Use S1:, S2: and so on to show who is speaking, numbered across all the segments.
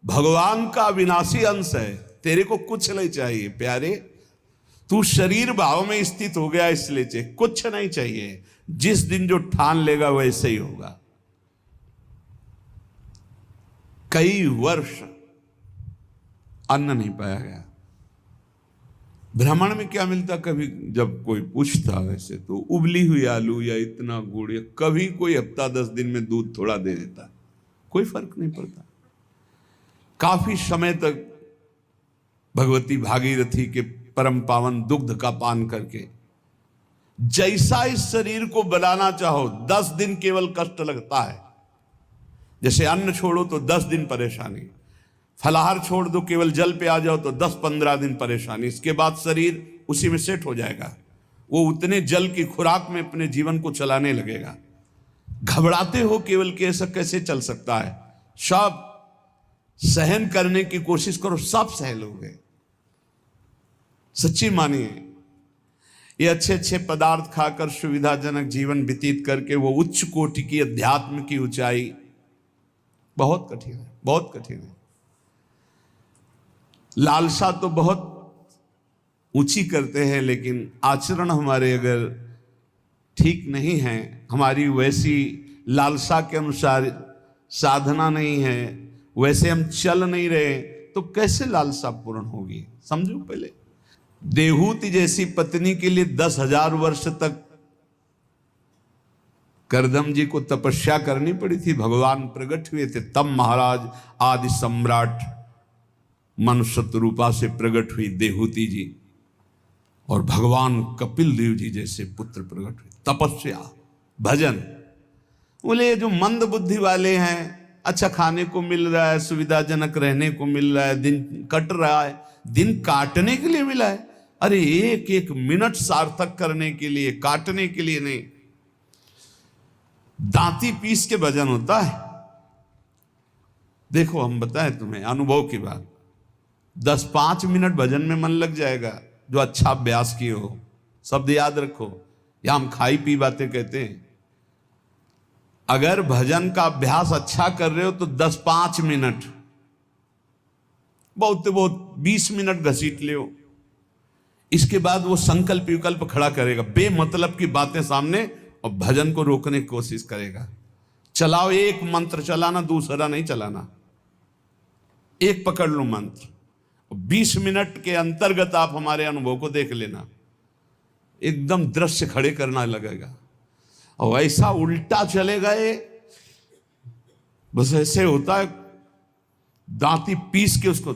S1: भगवान का अविनाशी अंश है, तेरे को कुछ नहीं चाहिए प्यारे। तू शरीर भाव में स्थित हो गया इसलिए चाहिए, कुछ नहीं चाहिए। जिस दिन जो ठान लेगा वैसे ही होगा। कई वर्ष अन्न नहीं पाया गया। ब्राह्मण में क्या मिलता, कभी जब कोई पूछता वैसे तो उबली हुई आलू या इतना गुड़, या कभी कोई हफ्ता 10 दिन में दूध थोड़ा दे देता, कोई फर्क नहीं पड़ता। काफी समय तक भगवती भागीरथी के परम पावन दुग्ध का पान करके जैसा इस शरीर को बनाना चाहो 10 दिन केवल कष्ट लगता है। जैसे अन्न छोड़ो तो 10 दिन परेशानी, फलाहार छोड़ दो केवल जल पे आ जाओ तो 10-15 दिन परेशानी, इसके बाद शरीर उसी में सेट हो जाएगा। वो उतने जल की खुराक में अपने जीवन को चलाने लगेगा। घबराते हो केवल कि ऐसा कैसे चल सकता है। सब सहन करने की कोशिश करो, सब सह लोगे। सच्ची मानिए, ये अच्छे अच्छे पदार्थ खाकर सुविधाजनक जीवन व्यतीत करके वो उच्च कोटि की अध्यात्म की ऊंचाई बहुत कठिन है, बहुत कठिन है। लालसा तो बहुत ऊंची करते हैं, लेकिन आचरण हमारे अगर ठीक नहीं है, हमारी वैसी लालसा के अनुसार साधना नहीं है, वैसे हम चल नहीं रहे, तो कैसे लालसा पूर्ण होगी। समझो, पहले देहूति जैसी पत्नी के लिए 10,000 वर्ष तक करदम जी को तपस्या करनी पड़ी थी। भगवान प्रकट हुए थे तब महाराज आदि सम्राट मनुष्य रूपा से प्रकट हुई देहूति जी, और भगवान कपिल देव जी जैसे पुत्र प्रकट हुए। तपस्या, भजन। बोले जो मंद बुद्धि वाले हैं, अच्छा खाने को मिल रहा है, सुविधाजनक रहने को मिल रहा है, दिन कट रहा है, दिन काटने के लिए मिला है। अरे एक एक मिनट सार्थक करने के लिए, काटने के लिए नहीं। दांती पीस के भजन होता है। देखो हम बताएं तुम्हें अनुभव की बात, 10-5 मिनट भजन में मन लग जाएगा जो अच्छा अभ्यास किए हो। शब्द याद रखो, या हम खाई पी बातें कहते हैं। अगर भजन का अभ्यास अच्छा कर रहे हो तो 10-5 मिनट, बहुत 20 मिनट घसीट ले। इसके बाद वो संकल्प विकल्प खड़ा करेगा, बेमतलब की बातें सामने, और भजन को रोकने की कोशिश करेगा। चलाओ, एक मंत्र चलाना, दूसरा नहीं चलाना, एक पकड़ लो मंत्र। 20 मिनट के अंतर्गत आप हमारे अनुभव को देख लेना, एकदम दृश्य खड़े करना लगेगा। और ऐसा उल्टा चलेगा ये, बस ऐसे होता है, दांती पीस के उसको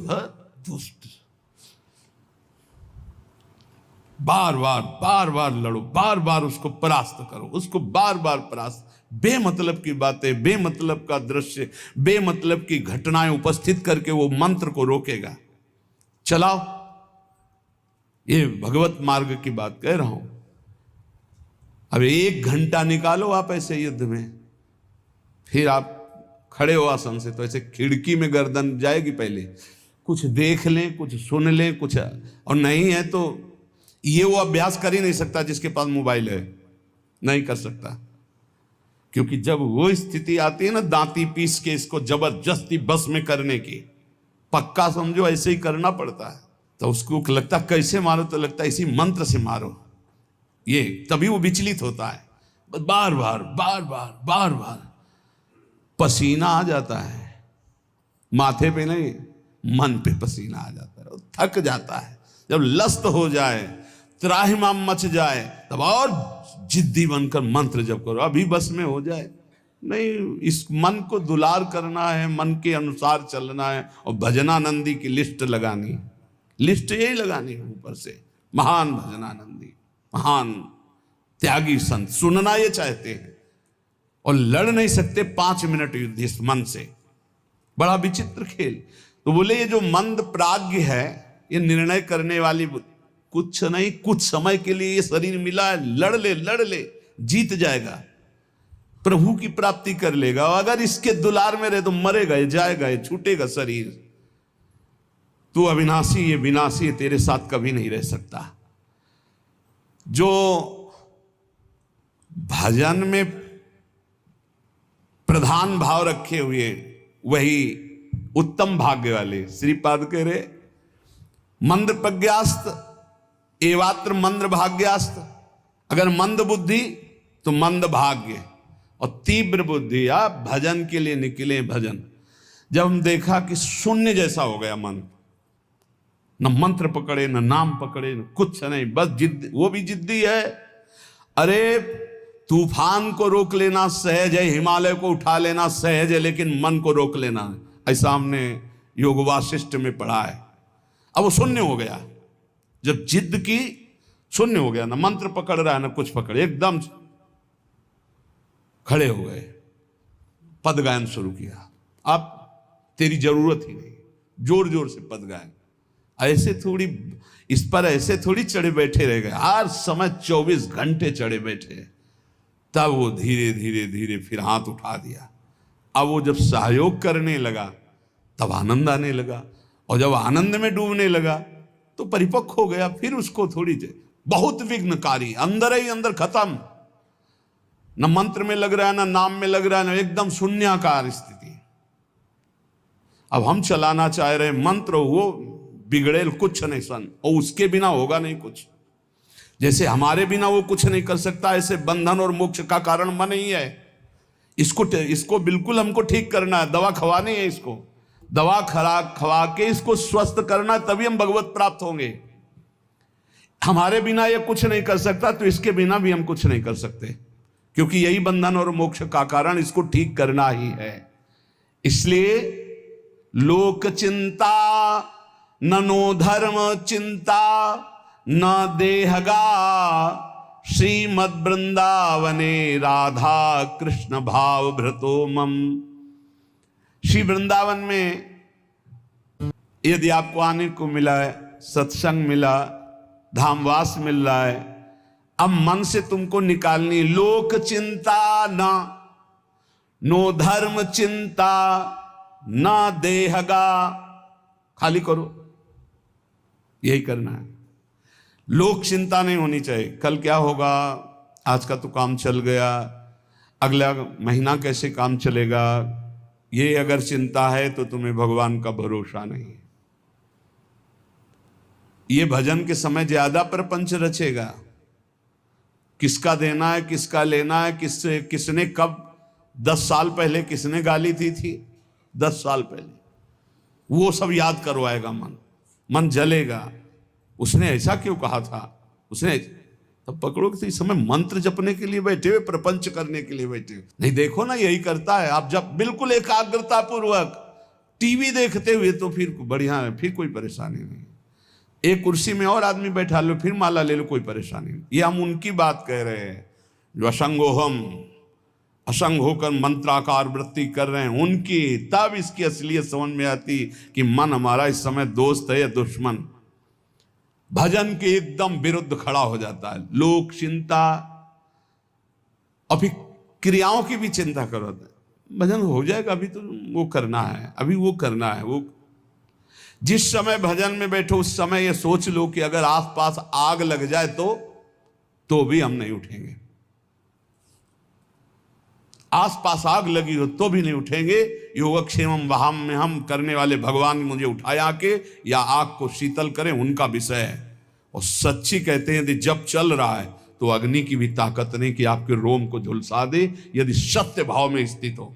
S1: बार बार लड़ो, बार बार उसको परास्त करो, उसको बार बार परास्त। बेमतलब की बातें, बेमतलब का दृश्य, बेमतलब की घटनाएं उपस्थित करके वो मंत्र को रोकेगा। चलाओ, ये भगवत मार्ग की बात कह रहा हूं। अब 1 घंटा निकालो आप ऐसे युद्ध में, फिर आप खड़े हो आसन से तो ऐसे खिड़की में गर्दन जाएगी। पहले कुछ देख लें, कुछ सुन लें, कुछ, और नहीं है तो ये वो अभ्यास कर ही नहीं सकता जिसके पास मोबाइल है, नहीं कर सकता। क्योंकि जब वो स्थिति आती है ना दांती पीस के इसको जबरदस्ती बस में करने की, पक्का समझो ऐसे ही करना पड़ता है। तो उसको लगता कैसे मारो, तो लगता है इसी मंत्र से मारो, ये तभी वो विचलित होता है। बार बार पसीना आ जाता है, माथे पे नहीं मन पे पसीना आ जाता है, थक जाता है। जब लस्त हो जाए, त्राहिमाम मच जाए, तब और जिद्दी बनकर मंत्र जप करो, अभी बस में हो जाए। नहीं, इस मन को दुलार करना है, मन के अनुसार चलना है, और भजनानंदी की लिस्ट लगानी है। लिस्ट यही लगानी है ऊपर से, महान भजनानंदी, महान त्यागी संत, सुनना ये चाहते हैं और लड़ नहीं सकते 5 मिनट युद्ध इस मन से। बड़ा विचित्र खेल। तो बोले ये जो मंद प्राज्ञ है, ये निर्णय करने वाली कुछ नहीं, कुछ समय के लिए ये शरीर मिला है, लड़ ले जीत जाएगा, प्रभु की प्राप्ति कर लेगा। और अगर इसके दुलार में रहे तो मरेगा, जाएगा, छूटेगा शरीर। तू अविनाशी, ये विनाशी, तेरे साथ कभी नहीं रह सकता। जो भजन में प्रधान भाव रखे हुए वही उत्तम भाग्य वाले। श्रीपाद कह रहे मंद प्रज्ञास्त एवात्र मंद भाग्यास्त, अगर मंद बुद्धि तो मंद भाग्य, और तीव्र बुद्धि आप भजन के लिए निकले। भजन जब हम देखा कि शून्य जैसा हो गया मन, न मंत्र पकड़े न नाम पकड़े न कुछ नहीं, बस जिद, वो भी जिद्दी है। अरे तूफान को रोक लेना सहज है, हिमालय को उठा लेना सहज है, लेकिन मन को रोक लेना है। ऐसा हमने योग वासिष्ठ में पढ़ा है। अब वो शून्य हो गया, जब जिद की शून्य हो गया, ना मंत्र पकड़ रहा है ना कुछ पकड़े, एकदम खड़े हो गए, पद गायन शुरू किया। अब तेरी जरूरत ही नहीं, जोर जोर से पद गायन। ऐसे थोड़ी इस पर ऐसे थोड़ी चढ़े बैठे रह गए, हर समय 24 घंटे चढ़े बैठे। तब वो धीरे धीरे धीरे फिर हाथ उठा दिया। अब वो जब सहयोग करने लगा तब आनंद आने लगा, और जब आनंद में डूबने लगा तो परिपक्व हो गया। फिर उसको थोड़ी देर बहुत विघ्नकारी, अंदर ही अंदर खत्म, न मंत्र में लग रहा है, न नाम में लग रहा है, न एकदम शून्याकार स्थिति। अब हम चलाना चाह रहे मंत्र, वो बिगड़ेल कुछ नहीं सन, और उसके बिना होगा नहीं कुछ। जैसे हमारे बिना वो कुछ नहीं कर सकता, ऐसे बंधन और मोक्ष का कारण मन ही है। इसको बिल्कुल हमको ठीक करना है, दवा खवानी है, इसको दवा खवा के इसको स्वस्थ करना है, तभी हम भगवत प्राप्त होंगे। हमारे बिना ये कुछ नहीं कर सकता, तो इसके बिना भी हम कुछ नहीं कर सकते, क्योंकि यही बंधन और मोक्ष का कारण, इसको ठीक करना ही है। इसलिए लोक चिंता ननो धर्म चिंता न देहगा, श्रीमद वृंदावने राधा कृष्ण भाव भ्रतो मम। श्री वृंदावन में यदि आपको आने को मिला है, सत्संग मिला, धामवास मिल रहा है, अब मन से तुमको निकालनी लोक चिंता न, नो धर्म चिंता न देहगा, खाली करो, यही करना है। लोक चिंता नहीं होनी चाहिए, कल क्या होगा, आज का तो काम चल गया, अगला महीना कैसे काम चलेगा, ये अगर चिंता है तो तुम्हें भगवान का भरोसा नहीं है। ये भजन के समय ज्यादा प्रपंच रचेगा, किसका देना है, किसका लेना है, किसने कब 10 साल पहले किसने गाली दी थी, 10 साल पहले, वो सब याद करवाएगा। मन जलेगा, उसने ऐसा क्यों कहा था, उसने तब पकड़ो कि इस समय मंत्र जपने के लिए बैठे हुए, प्रपंच करने के लिए बैठे हुए नहीं। देखो ना, यही करता है। आप जब बिल्कुल एकाग्रता पूर्वक टीवी देखते हुए तो फिर बढ़िया है, फिर कोई परेशानी नहीं। एक कुर्सी में और आदमी बैठा लो, फिर माला ले लो, कोई परेशानी नहीं। ये हम उनकी बात कह रहे हैं जो असंगोहम, असंग होकर मंत्राकार वृत्ति कर रहे हैं, उनकी। तब इसकी असलियत समझ में आती कि मन हमारा इस समय दोस्त है या दुश्मन। भजन के एकदम विरुद्ध खड़ा हो जाता है। लोक चिंता, अभी क्रियाओं की भी चिंता करो, भजन हो जाएगा, अभी तो वो करना है, अभी वो करना है। वो जिस समय भजन में बैठो उस समय ये सोच लो कि अगर आसपास आग लग जाए तो भी हम नहीं उठेंगे। आसपास आग लगी हो तो भी नहीं उठेंगे। योगक्षेमम वहां में हम करने वाले भगवान मुझे उठाए आके या आग को शीतल करें, उनका विषय है। और सच्ची कहते हैं यदि जब चल रहा है तो अग्नि की भी ताकत नहीं कि आपके रोम को झुलसा दे, यदि सत्य भाव में स्थित हो।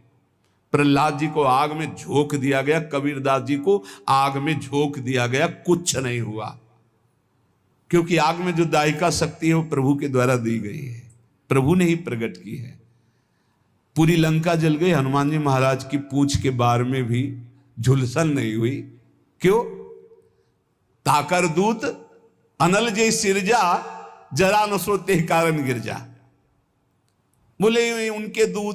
S1: प्रहलाद जी को आग में झोंक दिया गया, कबीरदास जी को आग में झोंक दिया गया, कुछ नहीं हुआ, क्योंकि आग में जो दायिका शक्ति है वो प्रभु के द्वारा दी गई है, प्रभु ने ही प्रकट की है। पूरी लंका जल गई, हनुमान जी महाराज की पूंछ के बार में भी झुलसन नहीं हुई। क्यों? ताकर दूत अनल जय सिरजा, जरा न सोते कारण गिरजा। बोले उनके दूत